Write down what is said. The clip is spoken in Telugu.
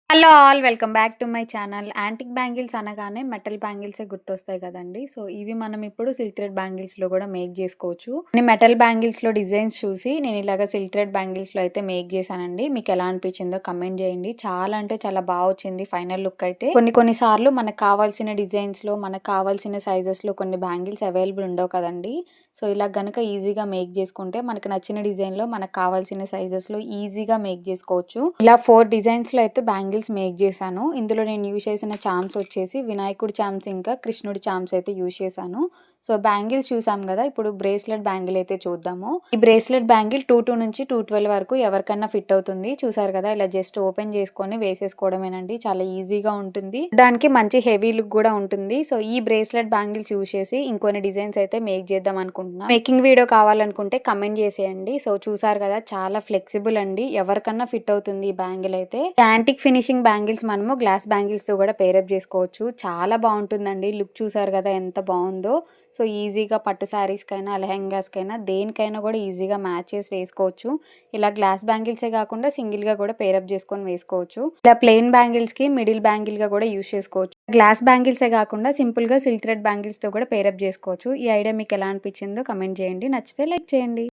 Hello all welcome back to my channel. Antique bangles అనగానే మెటల్ బ్యాంగిల్సే గుర్తొస్తాయి కదండి. సో ఇవి మనం ఇప్పుడు సిల్క్ థ్రెడ్ బ్యాంగిల్స్లో కూడా మేక్ చేసుకోవచ్చు. నేను మెటల్ బ్యాంగిల్స్లో డిజైన్స్ చూసి నేను ఇలాగ సిల్క్ థ్రెడ్ బ్యాంగిల్స్లో అయితే మేక్ చేశానండి. మీకు ఎలా అనిపించిందో కమెంట్ చేయండి. చాలా అంటే చాలా బాగా వచ్చింది ఫైనల్ లుక్ అయితే. కొన్ని సార్లు మనకు కావాల్సిన డిజైన్స్లో మనకు కావాల్సిన సైజెస్లో కొన్ని బ్యాంగిల్స్ అవైలబుల్ ఉండవు కదండి. సో ఇలా గనుక ఈజీగా మేక్ చేసుకుంటే మనకు నచ్చిన డిజైన్లో మనకు కావాల్సిన సైజెస్లో ఈజీగా మేక్ చేసుకోవచ్చు. ఇలా 4 డిజైన్స్లో అయితే బ్యాంగిల్స్ మేక్ చేశాను. ఇందులో నేను యూజ్ చేసిన చామ్స్ వచ్చేసి వినాయకుడి చామ్స్ ఇంకా కృష్ణుడి చామ్స్ అయితే యూజ్ చేశాను. సో బ్యాంగిల్స్ చూసాం కదా, ఇప్పుడు బ్రేస్లెట్ బ్యాంగిల్ అయితే చూద్దాము. ఈ బ్రేస్లెట్ బ్యాంగిల్ 2 నుంచి 212 వరకు ఎవరికన్నా ఫిట్ అవుతుంది. చూసారు కదా, ఇలా జస్ట్ ఓపెన్ చేసుకొని వేసేసుకోవడమేనండి. చాలా ఈజీగా ఉంటుంది, దానికి మంచి హెవీ లుక్ కూడా ఉంటుంది. సో ఈ బ్రేస్లెట్ బ్యాంగిల్స్ యూజ్ చేసి ఇంకొన్ని డిజైన్స్ అయితే మేక్ చేద్దాం అనుకుంటున్నా. మేకింగ్ వీడియో కావాలనుకుంటే కమెంట్ చేసేయండి. సో చూసారు కదా, చాలా ఫ్లెక్సిబుల్ అండి, ఎవరికన్నా ఫిట్ అవుతుంది ఈ బ్యాంగిల్ అయితే. యాంటిక్ ఫినిషింగ్ బ్యాంగిల్స్ మనము గ్లాస్ బ్యాంగిల్స్ తో కూడా పేరప్ చేసుకోవచ్చు. చాలా బాగుంటుందండి. లుక్ చూసారు కదా ఎంత బాగుందో. సో ఈజీగా పట్టు శారీస్కైనా లెహెంగాస్కైనా దేనికైనా కూడా ఈజీగా మ్యాచ్ చేసి వేసుకోవచ్చు. ఇలా గ్లాస్ బ్యాంగిల్సే కాకుండా సింగిల్గా కూడా పేరప్ చేసుకొని వేసుకోవచ్చు. ఇలా ప్లెయిన్ బ్యాంగిల్స్కి మిడిల్ బ్యాంగిల్గా కూడా యూజ్ చేసుకోవచ్చు. గ్లాస్ బ్యాంగిల్సే కాకుండా సింపుల్గా సిల్క్ థ్రెడ్ బ్యాంగిల్స్తో కూడా పేరప్ చేసుకోవచ్చు. ఈ ఐడియా మీకు ఎలా అనిపించిందో కమెంట్ చేయండి. నచ్చితే లైక్ చేయండి.